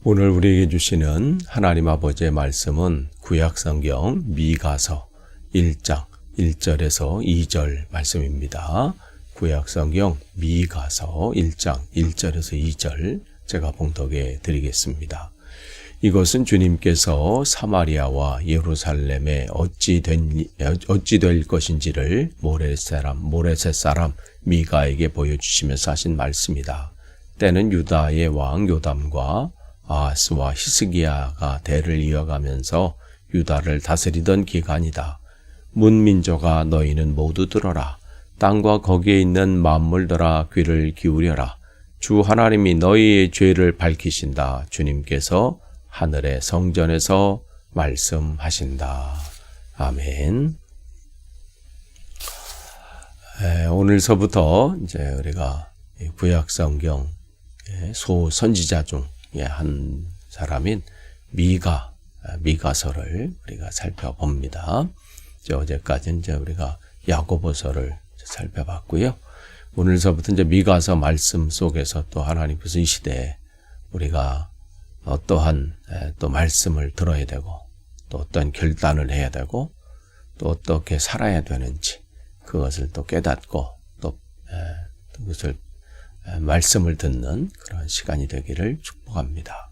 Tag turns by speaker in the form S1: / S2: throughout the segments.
S1: 오늘 우리에게 주시는 하나님 아버지의 말씀은 구약성경 미가서 1장 1절에서 2절 말씀입니다. 구약성경 미가서 1장 1절에서 2절 제가 봉독해 드리겠습니다. 이것은 주님께서 사마리아와 예루살렘에 어찌 될 것인지를 모레셋 사람 미가에게 보여주시면서 하신 말씀이다. 때는 유다의 왕 요담과 아하스와 히스기야가 대를 이어가면서 유다를 다스리던 기간이다. 문민족아 너희는 모두 들어라. 땅과 거기에 있는 만물들아 귀를 기울여라. 주 하나님이 너희의 죄를 밝히신다. 주님께서 하늘의 성전에서 말씀하신다. 아멘. 오늘서부터 이제 우리가 구약성경 소선지자 중 한 사람인 미가서를 우리가 살펴봅니다. 어제까지는 이제 우리가 야고보서를 살펴봤고요. 오늘서부터 이제 미가서 말씀 속에서 또 하나님께서 이 시대에 우리가 어떠한 또 말씀을 들어야 되고 또 어떤 결단을 해야 되고 또 어떻게 살아야 되는지 그것을 또 깨닫고 또 그것을 말씀을 듣는 그런 시간이 되기를 축복합니다.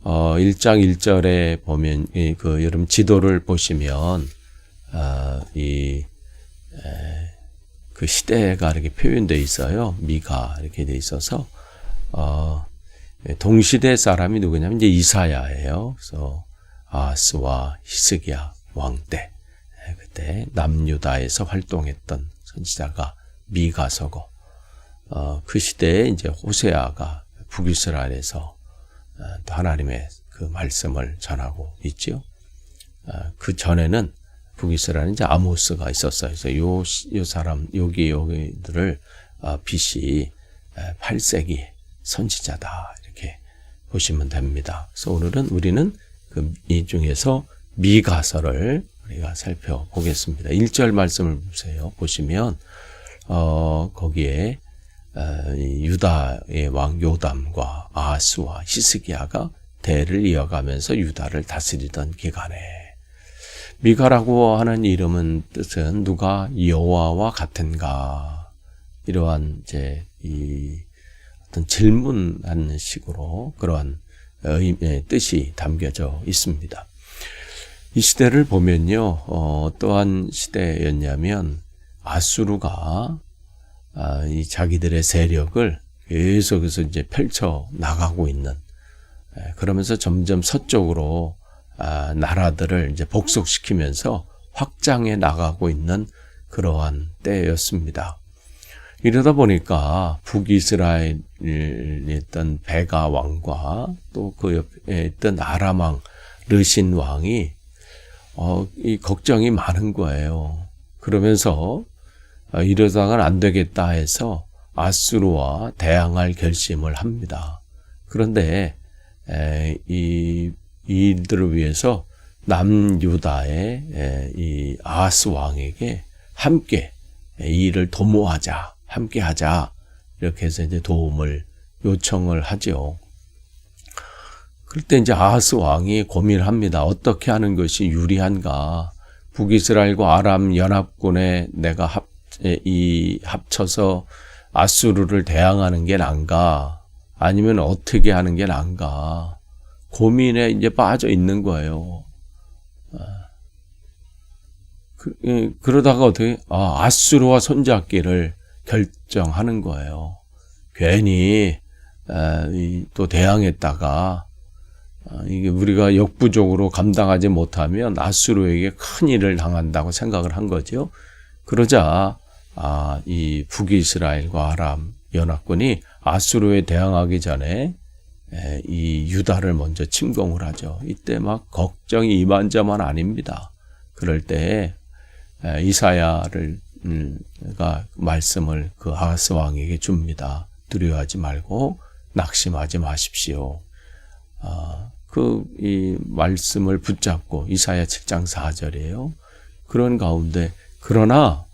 S1: 1장 1절에 보면 여러분 지도를 보시면 그 시대가 이렇게 표현되어 있어요. 미가 이렇게 되어 있어서 동시대 사람이 누구냐면 이제 이사야예요. 그래서 아하스와 히스기야 왕 때 그때 남유다에서 활동했던 선지자가 미가서고 그 시대에 이제 호세아가 북이스라엘에서 또 하나님의 그 말씀을 전하고 있죠. 그 전에는 북이스라엘은 이제 아모스가 있었어요. 그래서 요 사람 여기들을 BC 8세기 선지자다 이렇게 보시면 됩니다. 그래서 오늘은 우리는 이 중에서 미가서를 우리가 살펴보겠습니다. 1절 말씀을 보시면 거기에 유다의 왕 요담과 아하스와 히스기야가 대를 이어가면서 유다를 다스리던 기간에 미가라고 하는 이름은 뜻은 누가 여호와와 같은가 이러한 이제 어떤 질문하는 식으로 그러한 의미의 뜻이 담겨져 있습니다. 이 시대를 보면요, 어떠한 시대였냐면 아수르가 이 자기들의 세력을 계속해서 이제 펼쳐 나가고 있는 그러면서 점점 서쪽으로 나라들을 이제 복속시키면서 확장해 나가고 있는 그러한 때였습니다. 이러다 보니까 북이스라엘에 있던 베가 왕과 또 그 옆에 있던 아람 왕 르신 왕이 이 걱정이 많은 거예요. 그러면서 이러다가는 안 되겠다 해서 아수르와 대항할 결심을 합니다. 그런데 이들을 위해서 남유다의 이 아하스 왕에게 함께 이 일을 도모하자, 함께 하자 이렇게 해서 이제 도움을 요청을 하죠. 그럴 때 이제 아하스 왕이 고민을 합니다. 어떻게 하는 것이 유리한가? 북이스라엘과 아람 연합군에 내가 합쳐서 아수르를 대항하는 게 나은가? 아니면 어떻게 하는 게 나은가? 고민에 이제 빠져 있는 거예요. 그러다가 어떻게, 아수르와 손잡기를 결정하는 거예요. 괜히, 또 대항했다가, 이게 우리가 역부족으로 감당하지 못하면 아수르에게 큰 일을 당한다고 생각을 한 거죠. 그러자 이 북이스라엘과 아람 연합군이 아수르에 대항하기 전에 이 유다를 먼저 침공을 하죠. 이때 막 걱정이 이만저만 아닙니다. 그럴 때 이사야가 말씀을 그 아하스 왕에게 줍니다. 두려워하지 말고 낙심하지 마십시오. 이 말씀을 붙잡고 이사야 7장 4절이에요. 그런 가운데 그러나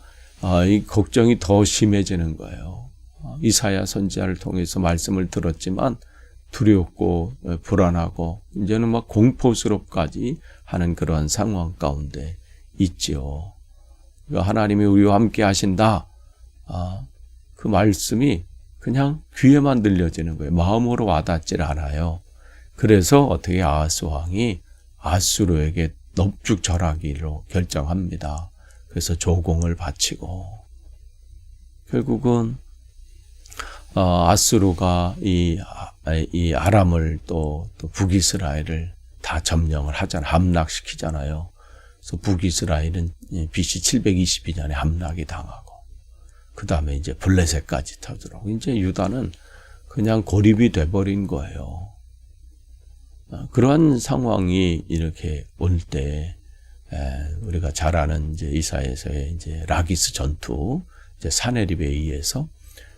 S1: 이 걱정이 더 심해지는 거예요. 이사야 선지자를 통해서 말씀을 들었지만 두렵고 불안하고 이제는 막 공포스럽까지 하는 그러한 상황 가운데 있지요. 그러니까 하나님이 우리와 함께 하신다. 그 말씀이 그냥 귀에만 들려지는 거예요. 마음으로 와닿질 않아요. 그래서 어떻게 아하스 왕이 아수르에게 넙죽 절하기로 결정합니다. 그래서 조공을 바치고 결국은 아수르가 이 아람을 또 북이스라엘을 다 점령을 하잖아요. 함락시키잖아요. 그래서 북이스라엘은 BC 722년에 함락이 당하고 그 다음에 이제 블레셋까지 터지고 이제 유다는 그냥 고립이 돼버린 거예요. 그러한 상황이 이렇게 올 때 우리가 잘 아는 이제 이사야서의 이제 라기스 전투, 이제 사네립에 의해서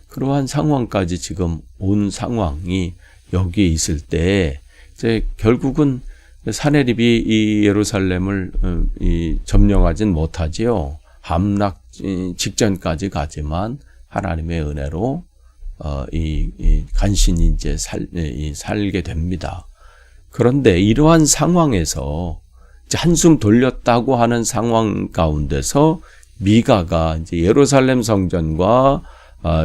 S1: 그러한 상황까지 지금 온 상황이 여기에 있을 때 이제 결국은 사네립이 이 예루살렘을 점령하진 못하지요. 함락 직전까지 가지만 하나님의 은혜로 간신히 이제 살게 됩니다. 그런데 이러한 상황에서 이제 한숨 돌렸다고 하는 상황 가운데서 미가가 이제 예루살렘 성전과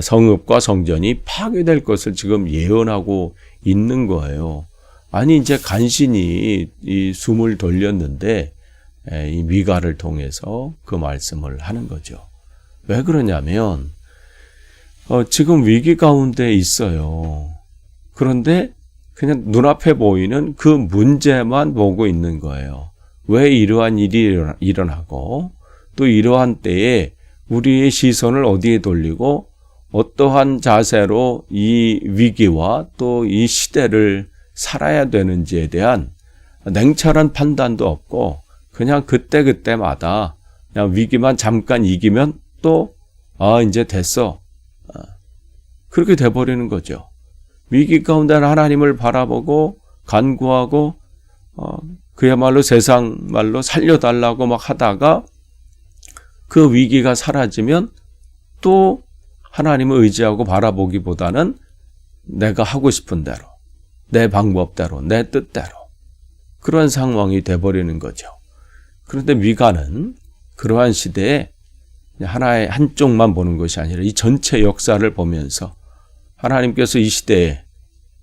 S1: 성읍과 성전이 파괴될 것을 지금 예언하고 있는 거예요. 아니 이제 간신히 이 숨을 돌렸는데 이 미가를 통해서 그 말씀을 하는 거죠. 왜 그러냐면 지금 위기 가운데 있어요. 그런데 그냥 눈앞에 보이는 그 문제만 보고 있는 거예요. 왜 이러한 일이 일어나고 또 이러한 때에 우리의 시선을 어디에 돌리고 어떠한 자세로 이 위기와 또 이 시대를 살아야 되는지에 대한 냉철한 판단도 없고 그냥 그때마다 그냥 위기만 잠깐 이기면 또 이제 됐어. 그렇게 돼버리는 거죠. 위기 가운데는 하나님을 바라보고 간구하고 그야말로 세상 말로 살려달라고 막 하다가 그 위기가 사라지면 또 하나님을 의지하고 바라보기보다는 내가 하고 싶은 대로 내 방법대로 내 뜻대로 그런 상황이 돼버리는 거죠. 그런데 미가는 그러한 시대에 하나의 한쪽만 보는 것이 아니라 이 전체 역사를 보면서 하나님께서 이 시대에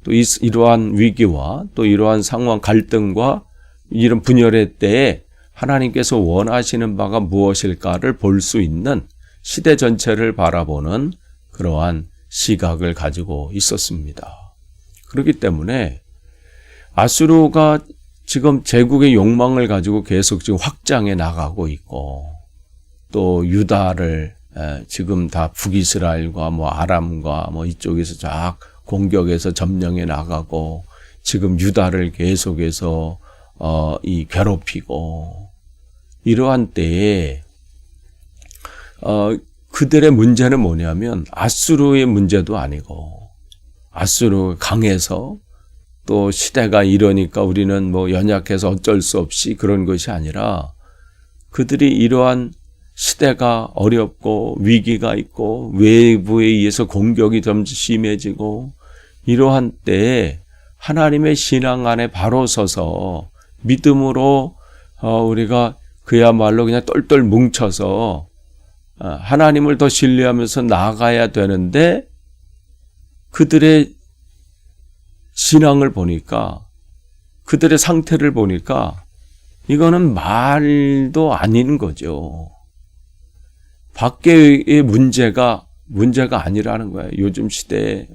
S1: 또 이러한 위기와 또 이러한 상황 갈등과 이런 분열의 때에 하나님께서 원하시는 바가 무엇일까를 볼 수 있는 시대 전체를 바라보는 그러한 시각을 가지고 있었습니다. 그렇기 때문에 아수르가 지금 제국의 욕망을 가지고 계속 지금 확장해 나가고 있고 또 유다를 지금 다 북이스라엘과 아람과 이쪽에서 쫙 공격해서 점령해 나가고 지금 유다를 계속해서 괴롭히고 이러한 때에 그들의 문제는 뭐냐면 아수르의 문제도 아니고 아수르가 강해서 또 시대가 이러니까 우리는 연약해서 어쩔 수 없이 그런 것이 아니라 그들이 이러한 시대가 어렵고 위기가 있고 외부에 의해서 공격이 좀 심해지고 이러한 때에 하나님의 신앙 안에 바로 서서 믿음으로 우리가 그야말로 그냥 똘똘 뭉쳐서 하나님을 더 신뢰하면서 나아가야 되는데 그들의 신앙을 보니까 그들의 상태를 보니까 이거는 말도 아닌 거죠. 밖의 문제가 아니라는 거예요. 요즘 시대에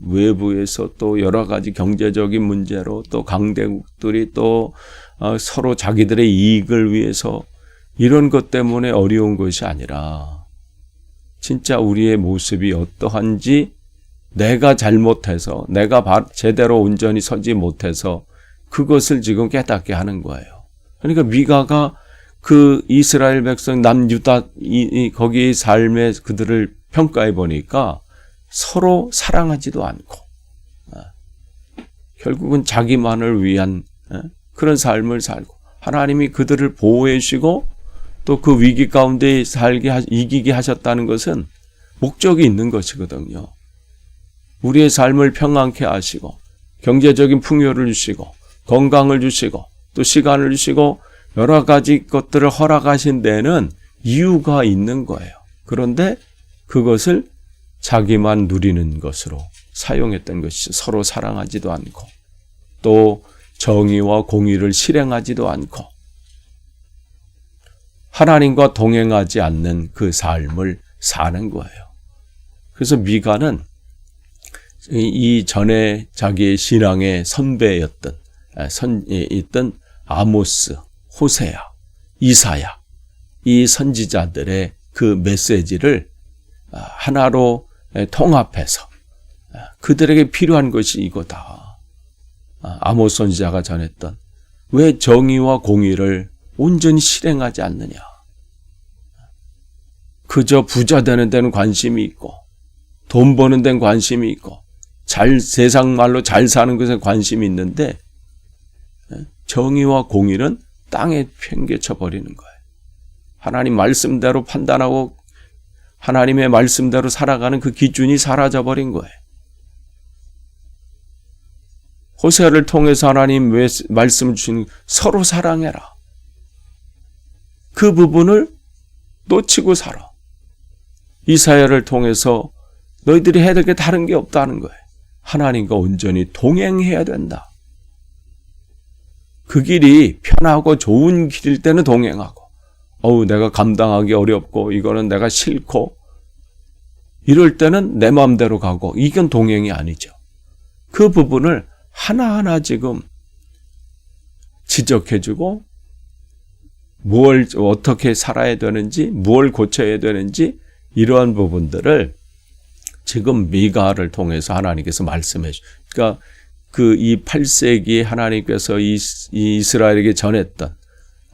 S1: 외부에서 또 여러 가지 경제적인 문제로 또 강대국들이 또 서로 자기들의 이익을 위해서 이런 것 때문에 어려운 것이 아니라 진짜 우리의 모습이 어떠한지 내가 잘못해서 내가 제대로 온전히 서지 못해서 그것을 지금 깨닫게 하는 거예요. 그러니까 미가가 그 이스라엘 백성 남유다 거기의 삶의 그들을 평가해 보니까 서로 사랑하지도 않고 결국은 자기만을 위한 그런 삶을 살고 하나님이 그들을 보호해 주시고 또 그 위기 가운데 이기게 하셨다는 것은 목적이 있는 것이거든요. 우리의 삶을 평안케 하시고 경제적인 풍요를 주시고 건강을 주시고 또 시간을 주시고 여러 가지 것들을 허락하신 데는 이유가 있는 거예요. 그런데 그것을 자기만 누리는 것으로 사용했던 것이 서로 사랑하지도 않고 또 정의와 공의를 실행하지도 않고 하나님과 동행하지 않는 그 삶을 사는 거예요. 그래서 미가는 이 전에 자기의 신앙의 선배였던 있던 아모스, 호세야, 이사야 이 선지자들의 그 메시지를 하나로 통합해서 그들에게 필요한 것이 이거다. 아모스 선지자가 전했던 왜 정의와 공의를 온전히 실행하지 않느냐. 그저 부자 되는 데는 관심이 있고 돈 버는 데는 관심이 있고 세상 말로 잘 사는 것에 관심이 있는데 정의와 공의는 땅에 팽개쳐 버리는 거예요. 하나님 말씀대로 판단하고 하나님의 말씀대로 살아가는 그 기준이 사라져 버린 거예요. 호세아를 통해서 하나님 말씀 주신 서로 사랑해라. 그 부분을 놓치고 살아. 이사야를 통해서 너희들이 해야 될 게 다른 게 없다는 거예요. 하나님과 온전히 동행해야 된다. 그 길이 편하고 좋은 길일 때는 동행하고 내가 감당하기 어렵고 이거는 내가 싫고 이럴 때는 내 마음대로 가고 이건 동행이 아니죠. 그 부분을 하나하나 지금 지적해주고 뭘 어떻게 살아야 되는지 뭘 고쳐야 되는지 이러한 부분들을 지금 미가를 통해서 하나님께서 말씀해 주시고 그러니까 이 8세기에 하나님께서 이스라엘에게 전했던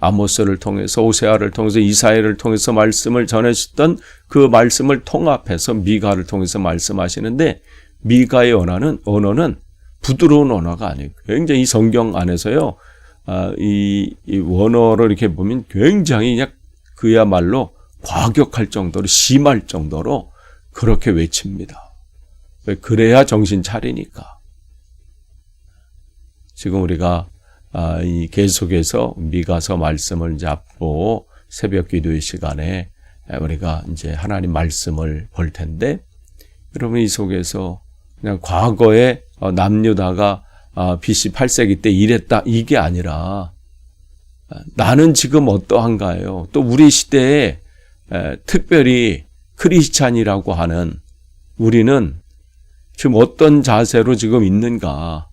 S1: 아모스를 통해서 호세아를 통해서 이사야를 통해서 말씀을 전하셨던 그 말씀을 통합해서 미가를 통해서 말씀하시는데 미가의 언어는 부드러운 언어가 아니에요. 굉장히 이 성경 안에서요. 이 원어를 이렇게 보면 굉장히 그냥 그야말로 과격할 정도로 심할 정도로 그렇게 외칩니다. 그래야 정신 차리니까. 지금 우리가 계속해서 미가서 말씀을 잡고 새벽 기도의 시간에 우리가 이제 하나님 말씀을 볼 텐데 여러분 이 속에서 그냥 과거에 남유다가 BC 8세기 때 이랬다 이게 아니라 나는 지금 어떠한가요? 또 우리 시대에 특별히 크리스찬이라고 하는 우리는 지금 어떤 자세로 지금 있는가?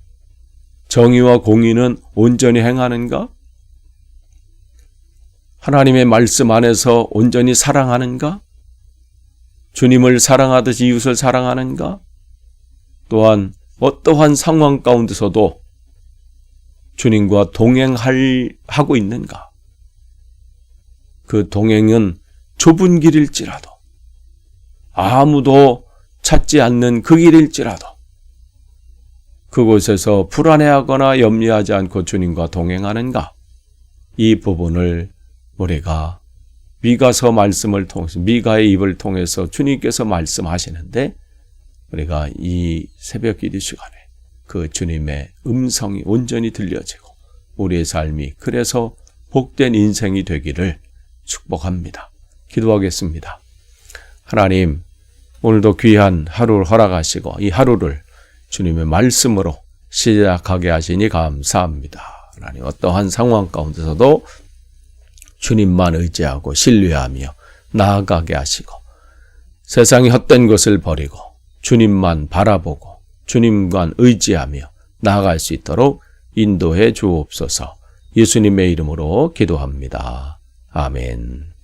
S1: 정의와 공의는 온전히 행하는가? 하나님의 말씀 안에서 온전히 사랑하는가? 주님을 사랑하듯이 이웃을 사랑하는가? 또한 어떠한 상황 가운데서도 주님과 동행하고 있는가? 그 동행은 좁은 길일지라도 아무도 찾지 않는 그 길일지라도 그곳에서 불안해하거나 염려하지 않고 주님과 동행하는가? 이 부분을 우리가 미가서 말씀을 통해서 미가의 입을 통해서 주님께서 말씀하시는데 우리가 이 새벽 기도 시간에 그 주님의 음성이 온전히 들려지고 우리의 삶이 그래서 복된 인생이 되기를 축복합니다. 기도하겠습니다. 하나님, 오늘도 귀한 하루를 허락하시고 이 하루를 주님의 말씀으로 시작하게 하시니 감사합니다. 하나님, 어떠한 상황 가운데서도 주님만 의지하고 신뢰하며 나아가게 하시고 세상의 헛된 것을 버리고 주님만 바라보고 주님만 의지하며 나아갈 수 있도록 인도해 주옵소서. 예수님의 이름으로 기도합니다. 아멘.